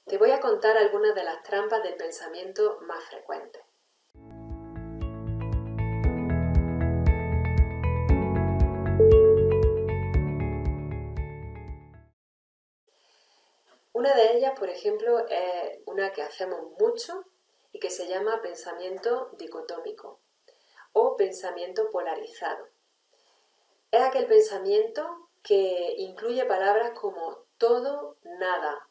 Te voy a contar algunas de las trampas del pensamiento más frecuentes. Una de ellas, por ejemplo, es una que hacemos mucho y que se llama pensamiento dicotómico o pensamiento polarizado. Es aquel pensamiento que incluye palabras como todo, nada,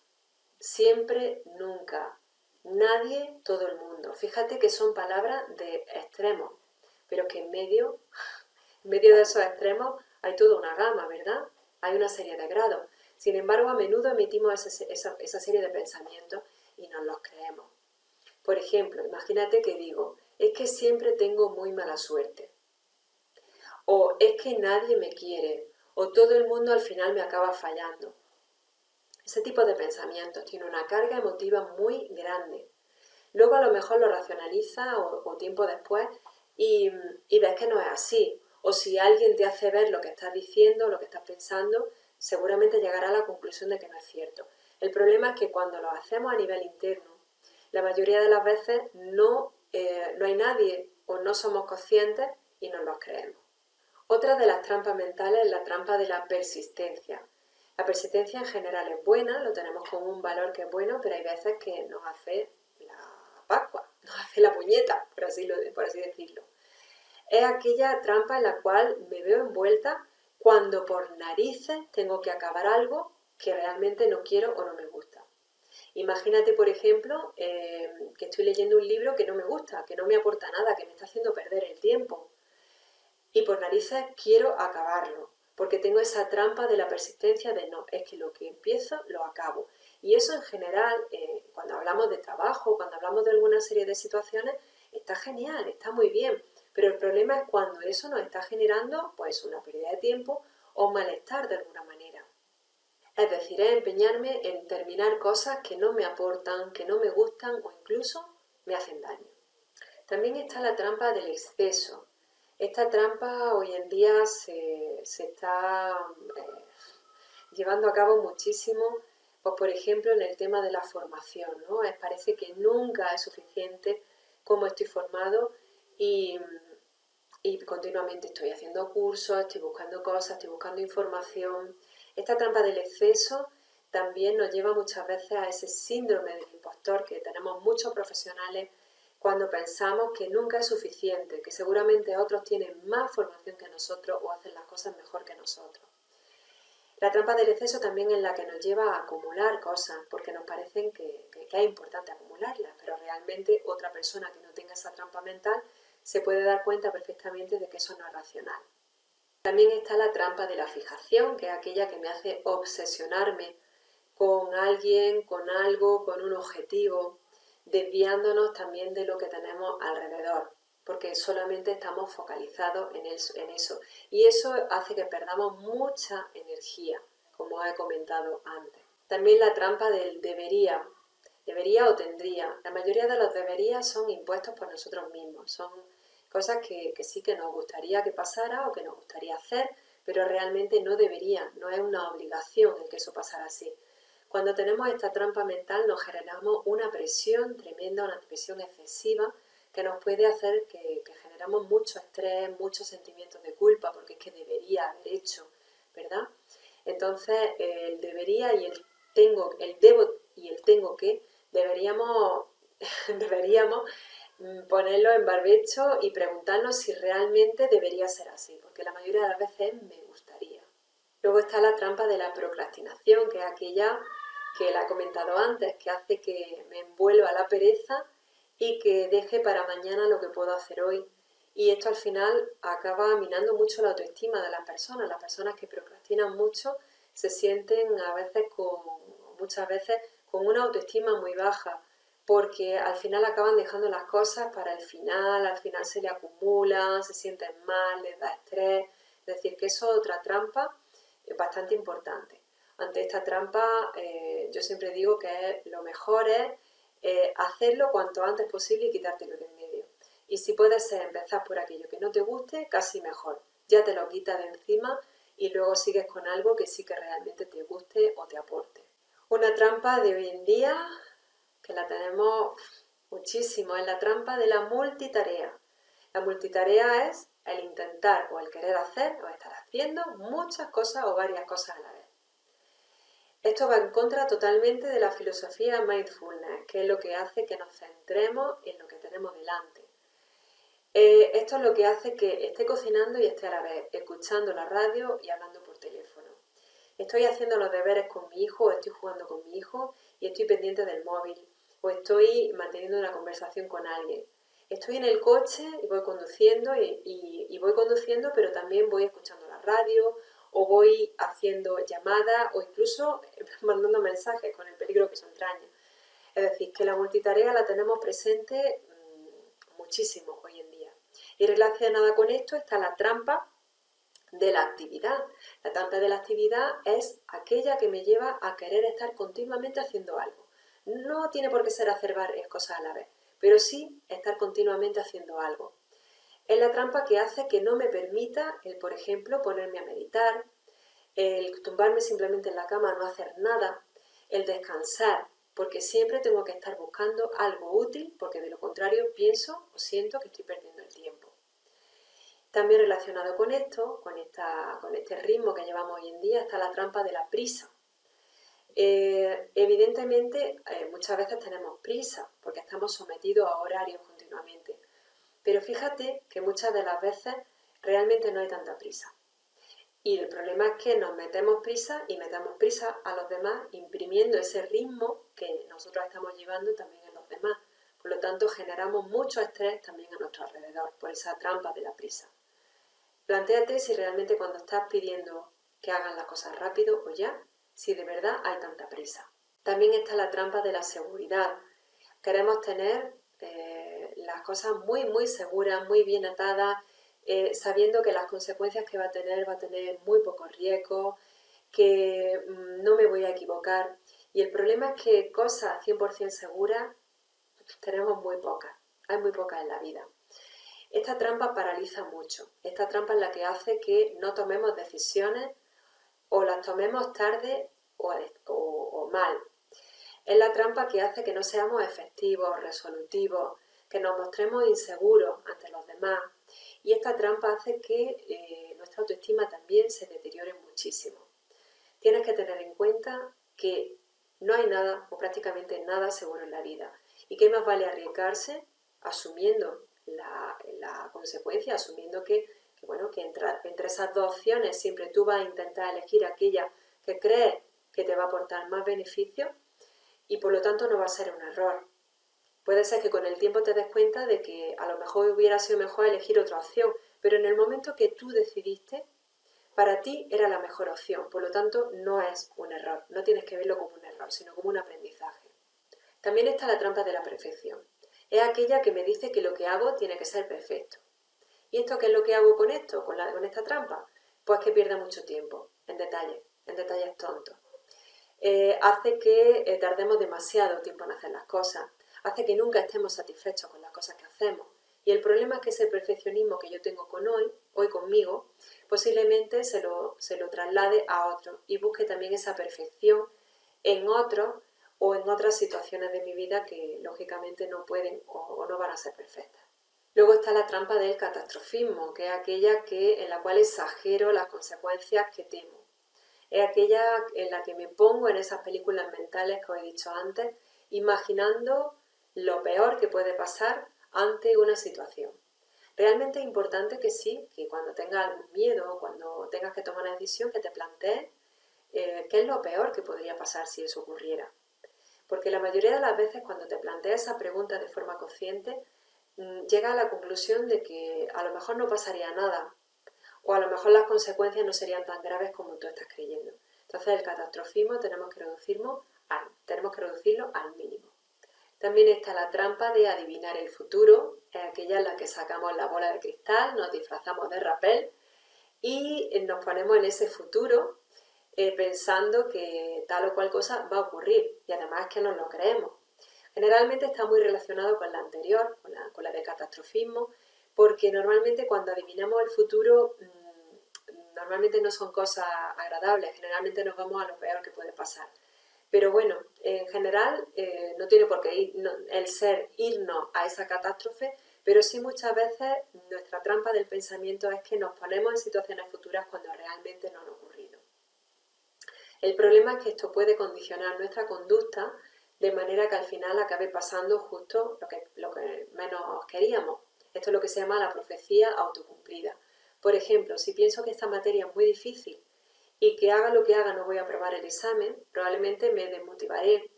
siempre, nunca, nadie, todo el mundo. Fíjate que son palabras de extremos, pero que en medio de esos extremos hay toda una gama, ¿verdad? Hay una serie de grados. Sin embargo, a menudo emitimos esa serie de pensamientos y nos los creemos. Por ejemplo, imagínate que digo, es que siempre tengo muy mala suerte. O es que nadie me quiere. O todo el mundo al final me acaba fallando. Ese tipo de pensamientos tiene una carga emotiva muy grande. Luego a lo mejor lo racionaliza o tiempo después y ves que no es así. O si alguien te hace ver lo que estás diciendo, lo que estás pensando, seguramente llegará a la conclusión de que no es cierto. El problema es que cuando lo hacemos a nivel interno, la mayoría de las veces no hay nadie o no somos conscientes y nos los creemos. Otra de las trampas mentales es la trampa de la persistencia. La persistencia en general es buena, lo tenemos como un valor que es bueno, pero hay veces que nos hace la Pascua, nos hace la puñeta, por así decirlo. Es aquella trampa en la cual me veo envuelta cuando por narices tengo que acabar algo que realmente no quiero o no me gusta. Imagínate, por ejemplo, que estoy leyendo un libro que no me gusta, que no me aporta nada, que me está haciendo perder el tiempo. Y por narices quiero acabarlo, porque tengo esa trampa de la persistencia de no, es que lo que empiezo lo acabo. Y eso en general, cuando hablamos de trabajo, cuando hablamos de alguna serie de situaciones, está genial, está muy bien. Pero el problema es cuando eso nos está generando pues una pérdida de tiempo o malestar de alguna manera. Es decir, es empeñarme en terminar cosas que no me aportan, que no me gustan o incluso me hacen daño. También está la trampa del exceso. Esta trampa hoy en día se está llevando a cabo muchísimo, pues por ejemplo en el tema de la formación, ¿no? Parece que nunca es suficiente cómo estoy formado y, y continuamente estoy haciendo cursos, estoy buscando cosas, estoy buscando información. Esta trampa del exceso también nos lleva muchas veces a ese síndrome del impostor que tenemos muchos profesionales cuando pensamos que nunca es suficiente, que seguramente otros tienen más formación que nosotros o hacen las cosas mejor que nosotros. La trampa del exceso también es la que nos lleva a acumular cosas, porque nos parecen que es importante acumularlas, pero realmente otra persona que no tenga esa trampa mental se puede dar cuenta perfectamente de que eso no es racional. También está la trampa de la fijación, que es aquella que me hace obsesionarme con alguien, con algo, con un objetivo, desviándonos también de lo que tenemos alrededor, porque solamente estamos focalizados en eso. Y eso hace que perdamos mucha energía, como he comentado antes. También la trampa del debería o tendría. La mayoría de los deberías son impuestos por nosotros mismos, son cosas que sí que nos gustaría que pasara o que nos gustaría hacer, pero realmente no debería, no es una obligación el que eso pasara así. Cuando tenemos esta trampa mental nos generamos una presión tremenda, una presión excesiva que nos puede hacer que generemos mucho estrés, muchos sentimientos de culpa, porque es que debería haber hecho, ¿verdad? Entonces el debería y el tengo, el debo y el tengo que, deberíamos ponerlo en barbecho y preguntarnos si realmente debería ser así, porque la mayoría de las veces me gustaría. Luego está la trampa de la procrastinación, que es aquella que la he comentado antes, que hace que me envuelva la pereza y que deje para mañana lo que puedo hacer hoy. Y esto al final acaba minando mucho la autoestima de las personas. Las personas que procrastinan mucho se sienten muchas veces con una autoestima muy baja, porque al final acaban dejando las cosas para el final, al final se le acumulan, se sienten mal, les da estrés. Es decir, que eso es otra trampa bastante importante. Ante esta trampa yo siempre digo que lo mejor es hacerlo cuanto antes posible y quitártelo de en medio. Y si puede ser empezar por aquello que no te guste, casi mejor. Ya te lo quitas de encima y luego sigues con algo que sí que realmente te guste o te aporte. Una trampa de hoy en día que la tenemos muchísimo, es la trampa de la multitarea. La multitarea es el intentar o el querer hacer o estar haciendo muchas cosas o varias cosas a la vez. Esto va en contra totalmente de la filosofía mindfulness, que es lo que hace que nos centremos en lo que tenemos delante. Esto es lo que hace que esté cocinando y esté a la vez escuchando la radio y hablando por teléfono. Estoy haciendo los deberes con mi hijo, o estoy jugando con mi hijo y estoy pendiente del móvil, o estoy manteniendo una conversación con alguien. Estoy en el coche y voy conduciendo y voy conduciendo, pero también voy escuchando la radio o voy haciendo llamadas o incluso mandando mensajes con el peligro que eso entraña. Es decir, que la multitarea la tenemos presente muchísimo hoy en día. Y relacionada con esto está la trampa de la actividad. La trampa de la actividad es aquella que me lleva a querer estar continuamente haciendo algo. No tiene por qué ser hacer varias cosas a la vez, pero sí estar continuamente haciendo algo. Es la trampa que hace que no me permita el, por ejemplo, ponerme a meditar, el tumbarme simplemente en la cama a no hacer nada, el descansar, porque siempre tengo que estar buscando algo útil, porque de lo contrario pienso o siento que estoy perdiendo el tiempo. También relacionado con esto, con este ritmo que llevamos hoy en día, está la trampa de la prisa. Evidentemente, muchas veces tenemos prisa porque estamos sometidos a horarios continuamente. Pero fíjate que muchas de las veces realmente no hay tanta prisa. Y el problema es que nos metemos prisa y metemos prisa a los demás imprimiendo ese ritmo que nosotros estamos llevando también en los demás. Por lo tanto, generamos mucho estrés también a nuestro alrededor por esa trampa de la prisa. Plantéate si realmente cuando estás pidiendo que hagan las cosas rápido o ya, si de verdad hay tanta prisa. También está la trampa de la seguridad. Queremos tener las cosas muy seguras, muy bien atadas, sabiendo que las consecuencias que va a tener muy pocos riesgos, que no me voy a equivocar. Y el problema es que cosas 100% seguras tenemos muy pocas, hay muy pocas en la vida. Esta trampa paraliza mucho, esta trampa es la que hace que no tomemos decisiones o las tomemos tarde o mal. Es la trampa que hace que no seamos efectivos, resolutivos, que nos mostremos inseguros ante los demás. Y esta trampa hace que nuestra autoestima también se deteriore muchísimo. Tienes que tener en cuenta que no hay nada o prácticamente nada seguro en la vida y que más vale arriesgarse asumiendo la consecuencia, asumiendo que entre esas dos opciones siempre tú vas a intentar elegir aquella que crees que te va a aportar más beneficio y por lo tanto no va a ser un error. Puede ser que con el tiempo te des cuenta de que a lo mejor hubiera sido mejor elegir otra opción, pero en el momento que tú decidiste, para ti era la mejor opción, por lo tanto no es un error, no tienes que verlo como un error, sino como un aprendizaje. También está la trampa de la perfección. Es aquella que me dice que lo que hago tiene que ser perfecto. ¿Y esto qué es lo que hago con esto, con esta trampa? Pues que pierda mucho tiempo, en detalles tontos. Hace que tardemos demasiado tiempo en hacer las cosas, hace que nunca estemos satisfechos con las cosas que hacemos. Y el problema es que ese perfeccionismo que yo tengo con hoy conmigo, posiblemente se lo traslade a otro y busque también esa perfección en otros o en otras situaciones de mi vida que lógicamente no pueden o no van a ser perfectas. Luego está la trampa del catastrofismo, que es aquella en la cual exagero las consecuencias que temo. Es aquella en la que me pongo en esas películas mentales que os he dicho antes, imaginando lo peor que puede pasar ante una situación. Realmente es importante que sí, que cuando tengas algún miedo, cuando tengas que tomar una decisión, que te plantees qué es lo peor que podría pasar si eso ocurriera. Porque la mayoría de las veces cuando te planteas esa pregunta de forma consciente, llega a la conclusión de que a lo mejor no pasaría nada o a lo mejor las consecuencias no serían tan graves como tú estás creyendo. Entonces el catastrofismo tenemos que reducirlo al mínimo. También está la trampa de adivinar el futuro, es aquella en la que sacamos la bola de cristal, nos disfrazamos de rapel y nos ponemos en ese futuro pensando que tal o cual cosa va a ocurrir y además es que nos lo creemos. Generalmente está muy relacionado con la anterior, con la del catastrofismo, porque normalmente cuando adivinamos el futuro normalmente no son cosas agradables, generalmente nos vamos a lo peor que puede pasar. Pero bueno, en general no tiene por qué irnos a esa catástrofe, pero sí muchas veces nuestra trampa del pensamiento es que nos ponemos en situaciones futuras cuando realmente no han ocurrido. El problema es que esto puede condicionar nuestra conducta de manera que al final acabe pasando justo lo que menos queríamos. Esto es lo que se llama la profecía autocumplida. Por ejemplo, si pienso que esta materia es muy difícil y que haga lo que haga no voy a aprobar el examen, probablemente me desmotivaré,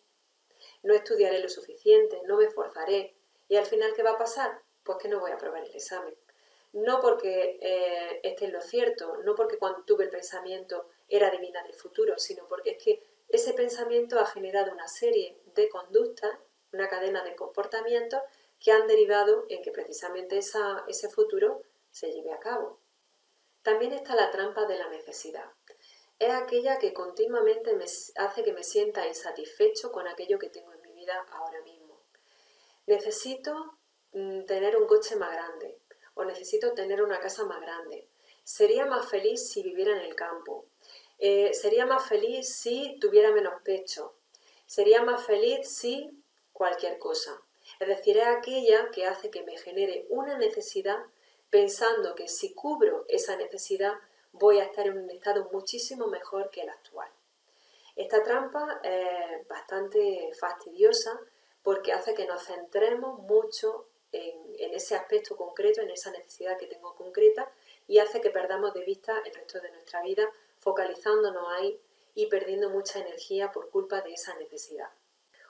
no estudiaré lo suficiente, no me esforzaré. ¿Y al final qué va a pasar? Pues que no voy a aprobar el examen. No porque esté en lo cierto, no porque cuando tuve el pensamiento era adivinar el futuro, sino porque es que ese pensamiento ha generado una serie de conductas, una cadena de comportamientos que han derivado en que precisamente ese futuro se lleve a cabo. También está la trampa de la necesidad. Es aquella que continuamente me hace que me sienta insatisfecho con aquello que tengo en mi vida ahora mismo. Necesito tener un coche más grande o necesito tener una casa más grande. Sería más feliz si viviera en el campo. Sería más feliz si tuviera menos pecho. Sería más feliz si cualquier cosa. Es decir, es aquella que hace que me genere una necesidad pensando que si cubro esa necesidad voy a estar en un estado muchísimo mejor que el actual. Esta trampa es bastante fastidiosa porque hace que nos centremos mucho en ese aspecto concreto, en esa necesidad que tengo concreta y hace que perdamos de vista el resto de nuestra vida focalizándonos ahí y perdiendo mucha energía por culpa de esa necesidad.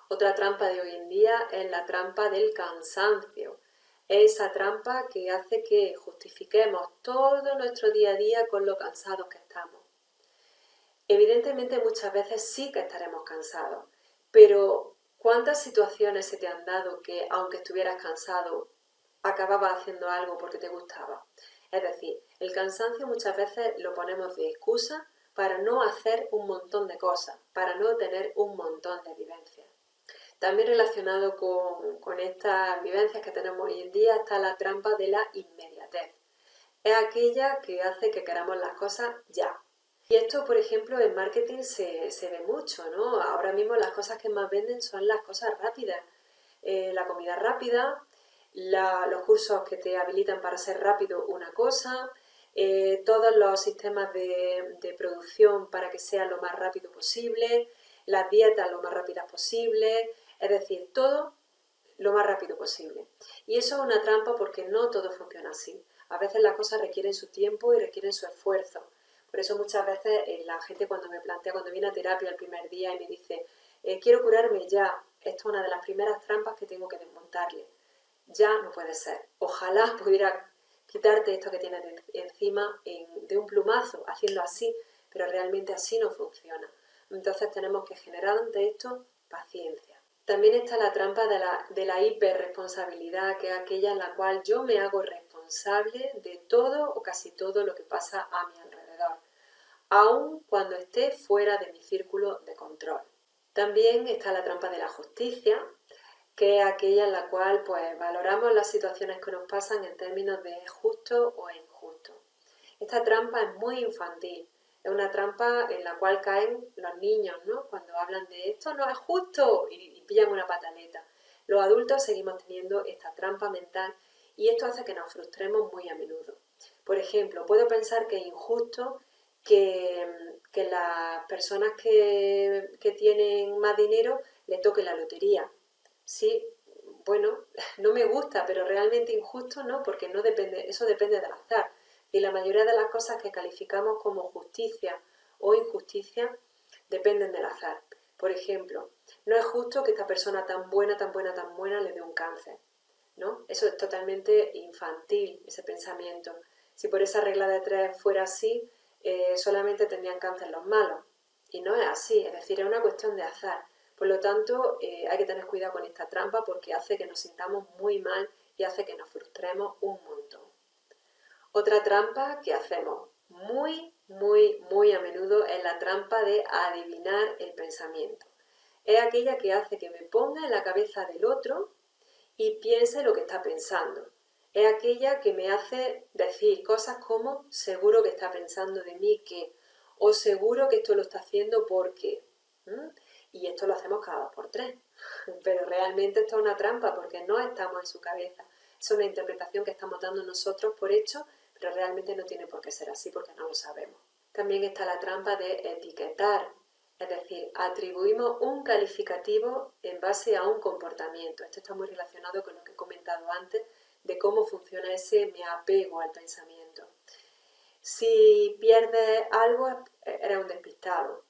Otra trampa de hoy en día es la trampa del cansancio. Es esa trampa que hace que justifiquemos todo nuestro día a día con lo cansados que estamos. Evidentemente muchas veces sí que estaremos cansados, pero ¿cuántas situaciones se te han dado que aunque estuvieras cansado acababas haciendo algo porque te gustaba? Es decir, el cansancio muchas veces lo ponemos de excusa para no hacer un montón de cosas, para no tener un montón de vivencias. También relacionado con estas vivencias que tenemos hoy en día está la trampa de la inmediatez. Es aquella que hace que queramos las cosas ya. Y esto, por ejemplo, en marketing se ve mucho, ¿no? Ahora mismo las cosas que más venden son las cosas rápidas. La comida rápida, los cursos que te habilitan para ser rápido una cosa, todos los sistemas de producción para que sea lo más rápido posible, las dietas lo más rápidas posible, es decir, todo lo más rápido posible. Y eso es una trampa porque no todo funciona así. A veces las cosas requieren su tiempo y requieren su esfuerzo. Por eso muchas veces la gente cuando viene a terapia el primer día y me dice, quiero curarme ya, esto es una de las primeras trampas que tengo que desmontarle. Ya no puede ser. Ojalá pudiera quitarte esto que tienes encima de un plumazo, haciendo así, pero realmente así no funciona. Entonces tenemos que generar ante esto paciencia. También está la trampa de la hiperresponsabilidad, que es aquella en la cual yo me hago responsable de todo o casi todo lo que pasa a mi alrededor, aun cuando esté fuera de mi círculo de control. También está la trampa de la justicia, que es aquella en la cual pues, valoramos las situaciones que nos pasan en términos de justo o injusto. Esta trampa es muy infantil. Es una trampa en la cual caen los niños, ¿no? Cuando hablan de esto no es justo y pillan una pataleta. Los adultos seguimos teniendo esta trampa mental y esto hace que nos frustremos muy a menudo. Por ejemplo, puedo pensar que es injusto que las personas que tienen más dinero le toque la lotería. Sí, bueno, no me gusta, pero realmente injusto no, porque no depende, eso depende del azar. Y la mayoría de las cosas que calificamos como justicia o injusticia dependen del azar. Por ejemplo, no es justo que esta persona tan buena, tan buena, tan buena le dé un cáncer, ¿no? Eso es totalmente infantil, ese pensamiento. Si por esa regla de tres fuera así, solamente tendrían cáncer los malos. Y no es así, es decir, es una cuestión de azar. Por lo tanto, hay que tener cuidado con esta trampa porque hace que nos sintamos muy mal y hace que nos frustremos un montón. Otra trampa que hacemos muy a menudo es la trampa de adivinar el pensamiento. Es aquella que hace que me ponga en la cabeza del otro y piense lo que está pensando. Es aquella que me hace decir cosas como seguro que está pensando de mí que, o seguro que esto lo está haciendo porque. Y esto lo hacemos cada 2 por 3. Pero realmente esto es una trampa porque no estamos en su cabeza. Es una interpretación que estamos dando nosotros por hecho, pero realmente no tiene por qué ser así porque no lo sabemos. También está la trampa de etiquetar, es decir, atribuimos un calificativo en base a un comportamiento. Esto está muy relacionado con lo que he comentado antes de cómo funciona ese me apego al pensamiento. Si pierdes algo, eres un despistado.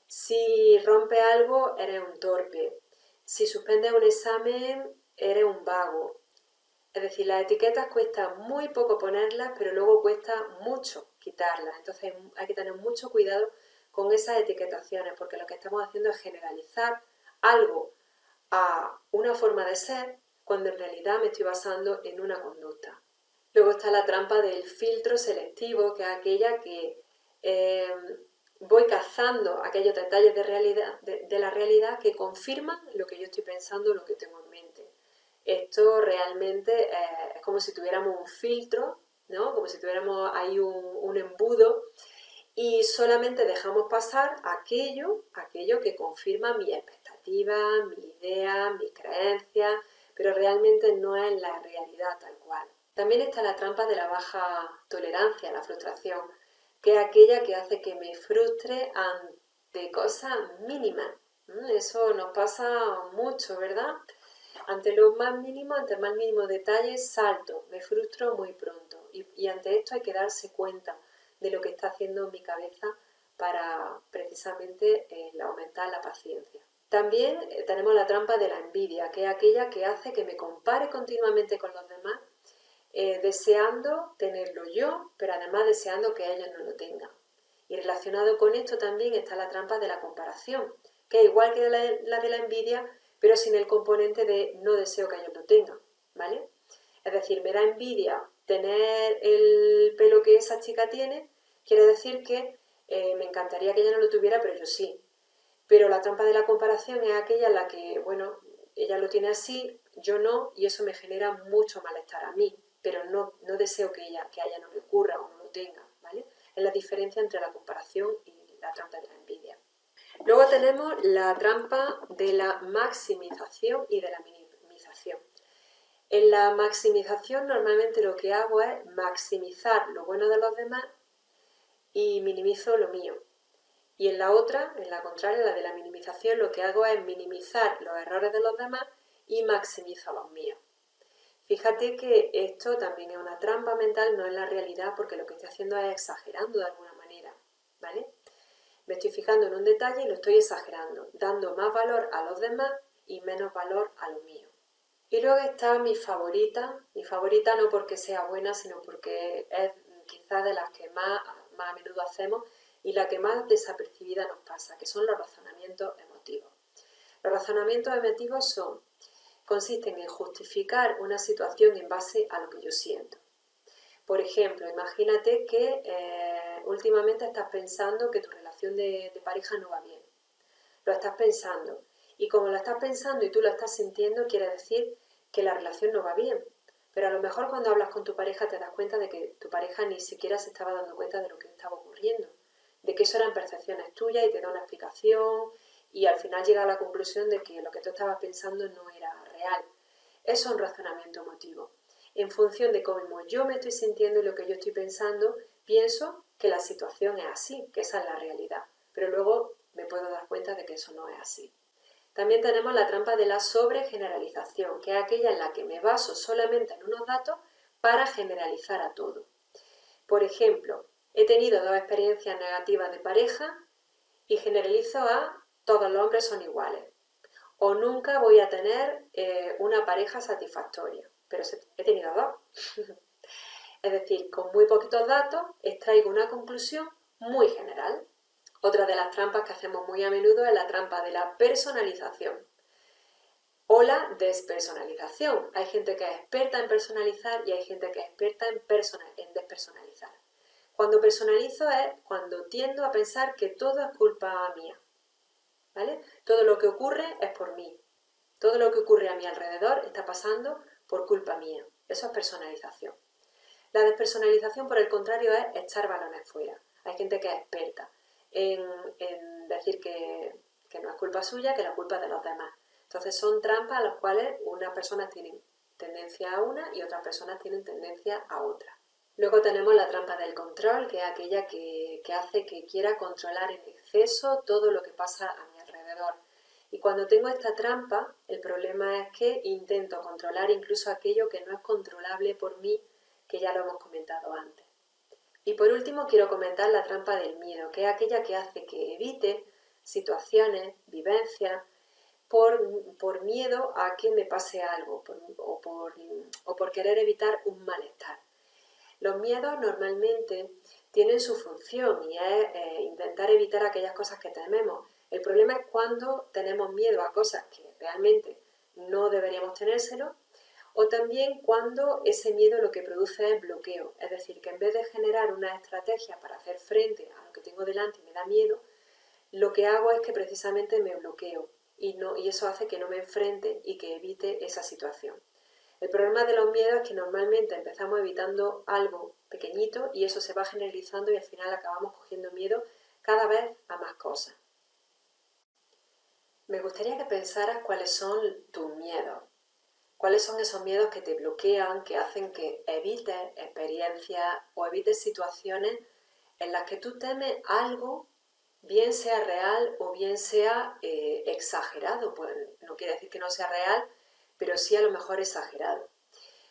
Si rompes algo, eres un torpe. Si suspendes un examen, eres un vago. Es decir, las etiquetas cuesta muy poco ponerlas, pero luego cuesta mucho quitarlas. Entonces hay que tener mucho cuidado con esas etiquetaciones, porque lo que estamos haciendo es generalizar algo a una forma de ser, cuando en realidad me estoy basando en una conducta. Luego está la trampa del filtro selectivo, que es aquella que voy cazando aquellos detalles de la realidad que confirman lo que yo estoy pensando, lo que tengo en mente. Esto realmente es como si tuviéramos un filtro, ¿no? Como si tuviéramos ahí un embudo y solamente dejamos pasar aquello que confirma mis expectativas, mis ideas, mis creencias, pero realmente no es la realidad tal cual. También está la trampa de la baja tolerancia a la frustración, que es aquella que hace que me frustre ante cosas mínimas. Eso nos pasa mucho, ¿verdad? Ante lo más mínimo, ante el más mínimo detalle, salto, me frustro muy pronto. Y ante esto hay que darse cuenta de lo que está haciendo mi cabeza para precisamente aumentar la paciencia. También tenemos la trampa de la envidia, que es aquella que hace que me compare continuamente con los demás, deseando tenerlo yo, pero además deseando que ellos no lo tengan. Y relacionado con esto también está la trampa de la comparación, que es igual que la de la envidia, pero sin el componente de no deseo que ellos lo tengan, ¿vale? Es decir, me da envidia tener el pelo que esa chica tiene, quiere decir que me encantaría que ella no lo tuviera, pero yo sí. Pero la trampa de la comparación es aquella en la que, bueno, ella lo tiene así, yo no, y eso me genera mucho malestar a mí, pero no deseo que a ella no le ocurra o no lo tenga, ¿vale? Es la diferencia entre la comparación y la trampa de la envidia. Luego tenemos la trampa de la maximización y de la minimización. En la maximización normalmente lo que hago es maximizar lo bueno de los demás y minimizo lo mío. Y en la otra, en la contraria, la de la minimización, lo que hago es minimizar los errores de los demás y maximizo los míos. Fíjate que esto también es una trampa mental, no es la realidad, porque lo que estoy haciendo es exagerando de alguna manera, ¿vale? Me estoy fijando en un detalle y lo estoy exagerando, dando más valor a los demás y menos valor a lo mío. Y luego está mi favorita no porque sea buena, sino porque es quizás de las que más a menudo hacemos y la que más desapercibida nos pasa, que son los razonamientos emotivos. Los razonamientos emotivos consisten en justificar una situación en base a lo que yo siento. Por ejemplo, imagínate que últimamente estás pensando que tu relación de pareja no va bien. Lo estás pensando. Y como lo estás pensando y tú lo estás sintiendo, quiere decir que la relación no va bien. Pero a lo mejor cuando hablas con tu pareja te das cuenta de que tu pareja ni siquiera se estaba dando cuenta de lo que estaba ocurriendo. De que eso eran percepciones tuyas y te da una explicación y al final llega a la conclusión de que lo que tú estabas pensando no era real. Eso es un razonamiento emotivo. En función de cómo yo me estoy sintiendo y lo que yo estoy pensando, pienso que la situación es así, que esa es la realidad. Pero luego me puedo dar cuenta de que eso no es así. También tenemos la trampa de la sobregeneralización, que es aquella en la que me baso solamente en unos datos para generalizar a todo. Por ejemplo, he tenido 2 experiencias negativas de pareja y generalizo a todos los hombres son iguales. O nunca voy a tener una pareja satisfactoria, pero he tenido 2. Es decir, con muy poquitos datos extraigo una conclusión muy general. Otra de las trampas que hacemos muy a menudo es la trampa de la personalización o la despersonalización. Hay gente que es experta en personalizar y hay gente que es experta en despersonalizar. Cuando personalizo es cuando tiendo a pensar que todo es culpa mía, ¿vale? Todo lo que ocurre es por mí. Todo lo que ocurre a mi alrededor está pasando por culpa mía. Eso es personalización. La despersonalización, por el contrario, es echar balones fuera. Hay gente que es experta en decir que que no es culpa suya, que la culpa es de los demás. Entonces son trampas a las cuales unas personas tienen tendencia a una y otras personas tienen tendencia a otra. Luego tenemos la trampa del control, que es aquella que hace que quiera controlar en exceso todo lo que pasa a mi alrededor. Y cuando tengo esta trampa, el problema es que intento controlar incluso aquello que no es controlable por mí, que ya lo hemos comentado antes. Y por último quiero comentar la trampa del miedo, que es aquella que hace que evite situaciones, vivencias, por miedo a que me pase algo o por querer evitar un malestar. Los miedos normalmente tienen su función y es intentar evitar aquellas cosas que tememos. El problema es cuando tenemos miedo a cosas que realmente no deberíamos tenérselo, o también cuando ese miedo lo que produce es bloqueo. Es decir, que en vez de generar una estrategia para hacer frente a lo que tengo delante y me da miedo, lo que hago es que precisamente me bloqueo y eso hace que no me enfrente y que evite esa situación. El problema de los miedos es que normalmente empezamos evitando algo pequeñito y eso se va generalizando y al final acabamos cogiendo miedo cada vez a más cosas. Me gustaría que pensaras cuáles son tus miedos, cuáles son esos miedos que te bloquean, que hacen que evites experiencias o evites situaciones en las que tú temes algo, bien sea real o bien sea exagerado. Pues no quiere decir que no sea real, pero sí a lo mejor exagerado.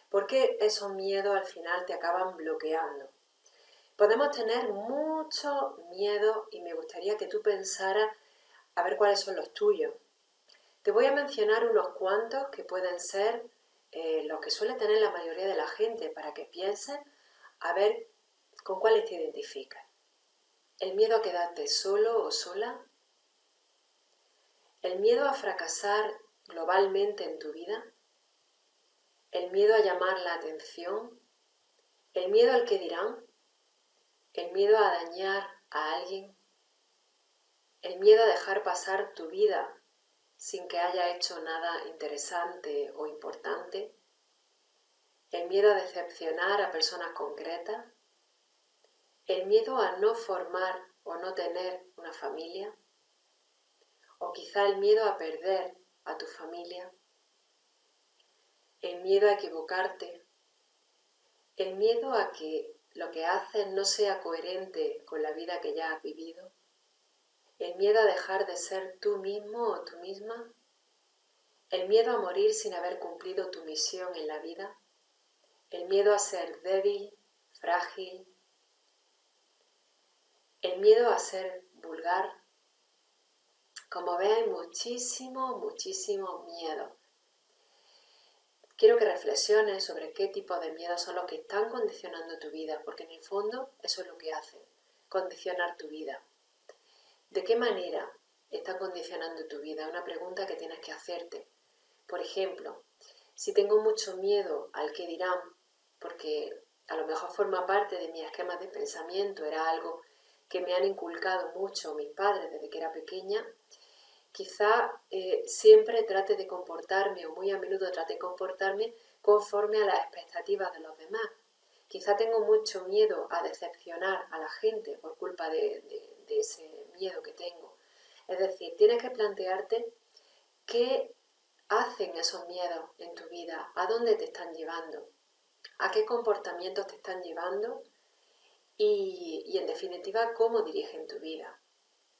Porque esos miedos al final te acaban bloqueando. Podemos tener mucho miedo y me gustaría que tú pensaras a ver cuáles son los tuyos. Te voy a mencionar unos cuantos que pueden ser los que suele tener la mayoría de la gente para que pienses a ver con cuáles te identificas. El miedo a quedarte solo o sola. El miedo a fracasar globalmente en tu vida. El miedo a llamar la atención. El miedo al que dirán. El miedo a dañar a alguien. El miedo a dejar pasar tu vida sin que haya hecho nada interesante o importante. El miedo a decepcionar a personas concretas. El miedo a no formar o no tener una familia. O quizá el miedo a perder a tu familia. El miedo a equivocarte. El miedo a que lo que haces no sea coherente con la vida que ya has vivido. El miedo a dejar de ser tú mismo o tú misma. El miedo a morir sin haber cumplido tu misión en la vida. El miedo a ser débil, frágil. El miedo a ser vulgar. Como ves, hay muchísimo miedo. Quiero que reflexiones sobre qué tipo de miedos son los que están condicionando tu vida, porque en el fondo eso es lo que hacen, condicionar tu vida. ¿De qué manera están condicionando tu vida? Es una pregunta que tienes que hacerte. Por ejemplo, si tengo mucho miedo al que dirán, porque a lo mejor forma parte de mi esquema de pensamiento, era algo que me han inculcado mucho mis padres desde que era pequeña, quizá siempre trate de comportarme o muy a menudo trate de comportarme conforme a las expectativas de los demás. Quizá tengo mucho miedo a decepcionar a la gente por culpa de ese miedo que tengo. Es decir, tienes que plantearte qué hacen esos miedos en tu vida, a dónde te están llevando, a qué comportamientos te están llevando y en definitiva cómo dirigen tu vida.